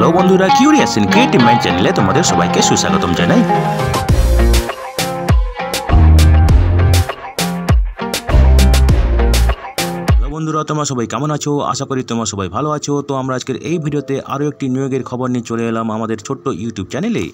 Hello বন্ধুরা, curious in creative mind চ্যানেলে তোমাদের সবাইকে সুস্বাগতম জানাই। হ্যালো বন্ধুরা, তোমরা সবাই কেমন আছো? আশা করি তোমরা সবাই ভালো আছো। তো আমরা আজকের এই ভিডিওতে আরও একটি নিয়োগের খবর নিয়ে চলে এলাম আমাদের ছোট্ট ইউটিউব চ্যানেলে।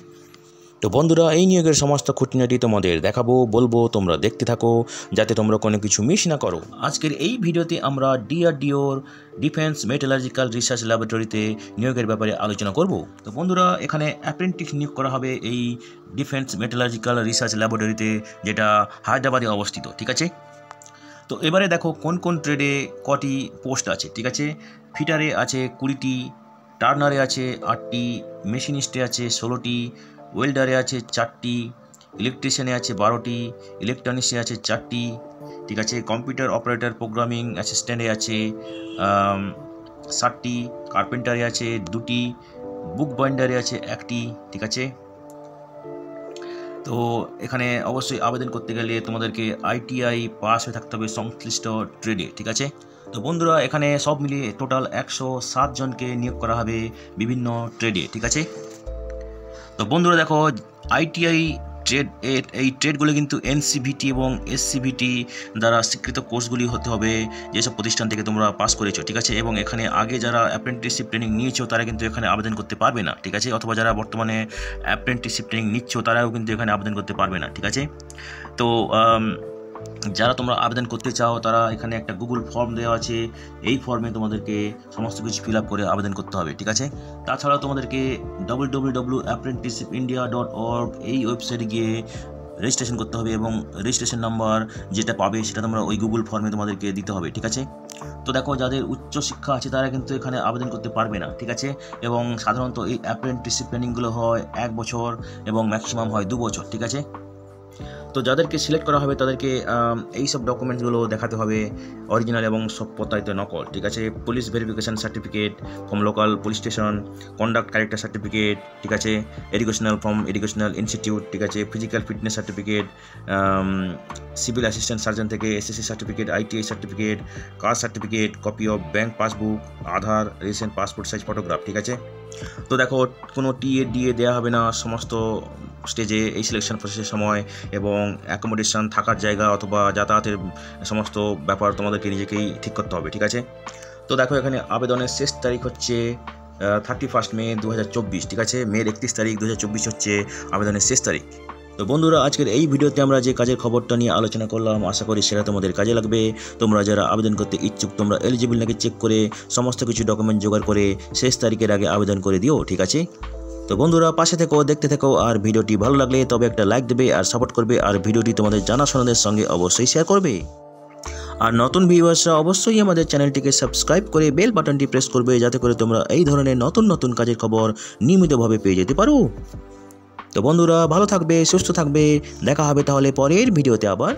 তো বন্ধুরা, এই নিয়োগের সমস্ত খুঁটিনাটি তোমাদের দেখাবো, বলবো, তোমরা দেখতে থাকো যাতে তোমরা কোনো কিছু মিস না করো। আজকের এই ভিডিওতে আমরা ডিআরডিওর ডিফেন্স মেটালার্জিক্যাল রিসার্চ ল্যাবরেটরিতে নিয়োগের ব্যাপারে আলোচনা করব। তো বন্ধুরা, এখানে অ্যাপ্রেন্টিস নিয়োগ করা হবে এই ডিফেন্স মেটালার্জিক্যাল রিসার্চ ল্যাবরেটরিতে, যেটা হায়দ্রাবাদে অবস্থিত। ঠিক আছে, তো এবারে দেখো কোন কোন ট্রেডে কটি পোস্ট আছে। ঠিক আছে, ফিটারে আছে 20টি, টার্নারে আছে 8টি, মেশিনিস্টে আছে 16টি, ওয়েল্ডারে আছে 4টি, ইলেকট্রিশিয়ানে আছে 12টি, ইলেকট্রনিক্সে আছে 4টি। ঠিক আছে, কম্পিউটার অপারেটর প্রোগ্রামিং অ্যাসিস্ট্যান্টে আছে 7টি, কার্পেন্টারে আছে 2টি, বুক বাইন্ডারে আছে 1টি। ঠিক আছে, তো এখানে অবশ্যই আবেদন করতে গেলে তোমাদেরকে ITI পাস হয়ে থাকতে হবে সংশ্লিষ্ট ট্রেডে। ঠিক আছে, তো বন্ধুরা, এখানে সব মিলিয়ে টোটাল 107 জনকে নিয়োগ করা হবে বিভিন্ন ট্রেডে। ঠিক আছে, তো বন্ধুরা দেখো, ITI ট্রেড এই ট্রেডগুলো কিন্তু NCVT এবং SCVT দ্বারা স্বীকৃত কোর্সগুলি হতে হবে, যেসব প্রতিষ্ঠান থেকে তোমরা পাস করেছো। ঠিক আছে, এবং এখানে আগে যারা অ্যাপ্রেন্টিসশিপ ট্রেনিং নিয়েছো তারা কিন্তু এখানে আবেদন করতে পারবে না। ঠিক আছে, অথবা যারা বর্তমানে অ্যাপ্রেন্টিসশিপ ট্রেনিং নিচ্ছ তারাও কিন্তু এখানে আবেদন করতে পারবে না। ঠিক আছে, তো যারা তোমরা আবেদন করতে চাও তারা এখানে একটা গুগল ফর্ম দেওয়া আছে, এই ফর্মে তোমাদেরকে সমস্ত কিছু ফিল আপ করে আবেদন করতে হবে। ঠিক আছে, তাছাড়াও তোমাদেরকে www.apprenticeshipindia.org এই ওয়েবসাইটে গিয়ে রেজিস্ট্রেশন করতে হবে, এবং রেজিস্ট্রেশন নাম্বার যেটা পাবে সেটা তোমরা ওই গুগল ফর্মে তোমাদেরকে দিতে হবে। ঠিক আছে, তো দেখো, যাদের উচ্চশিক্ষা আছে তারা কিন্তু এখানে আবেদন করতে পারবে না। ঠিক আছে, এবং সাধারণত এই অ্যাপ্রেন্টিসশিপ ট্রেনিংগুলো হয় 1 বছর এবং ম্যাক্সিমাম হয় 2 বছর। ঠিক আছে, তো যাদেরকে সিলেক্ট করা হবে তাদেরকে এই সব ডকুমেন্টসগুলো দেখাতে হবে, অরিজিনাল এবং সব প্রত্যায়িত নকল। ঠিক আছে, police verification certificate from local police station, conduct character certificate. ঠিক আছে, এডুকেশনাল ফ্রম এডুকেশনাল ইনস্টিটিউট। ঠিক আছে, physical fitness certificate, civil assistant surgeon থেকে SSC certificate, ITI certificate, caste certificate, copy of bank passbook, Aadhaar, recent passport size photograph. ঠিক আছে, তো দেখো, কোনো TA DA দেওয়া হবে না সমস্ত স্টেজে এই সিলেকশন প্রসেসের সময়, এবং অ্যাকোমোডেশন, থাকার জায়গা অথবা যাতায়াতের সমস্ত ব্যাপার তোমাদেরকে নিজেকেই ঠিক করতে হবে। ঠিক আছে, তো দেখো, এখানে আবেদনের শেষ তারিখ হচ্ছে 31 মে 2024। ঠিক আছে, মের 31 তারিখ 2024 হচ্ছে আবেদনের শেষ তারিখ। তো বন্ধুরা, আজকের এই ভিডিওতে আমরা যে কাজের খবরটা নিয়ে আলোচনা করলাম, আশা করি সেটা তোমাদের কাজে লাগবে। তোমরা যারা আবেদন করতে ইচ্ছুক, তোমরা এলিজিবল নাকি চেক করে সমস্ত কিছু ডকুমেন্ট জোগাড় করে শেষ তারিখের আগে আবেদন করে দিও। ঠিক আছে, তো বন্ধুরা, পাশে থেকো, দেখতে থেকো, আর ভিডিওটি ভালো লাগলে তবে একটা লাইক দেবে আর সাপোর্ট করবে, আর ভিডিওটি তোমাদের জানাশোনাদের সঙ্গে অবশ্যই শেয়ার করবে। আর নতুন ভিউয়ার্সরা অবশ্যই আমাদের চ্যানেলটিকে সাবস্ক্রাইব করে বেল বাটনটি প্রেস করবে, যাতে করে তোমরা এই ধরনের নতুন নতুন কাজের খবর নিয়মিতভাবে পেয়ে যেতে পারো। তো বন্ধুরা, ভালো থাকবে, সুস্থ থাকবে, দেখা হবে তাহলে পরের ভিডিওতে আবার।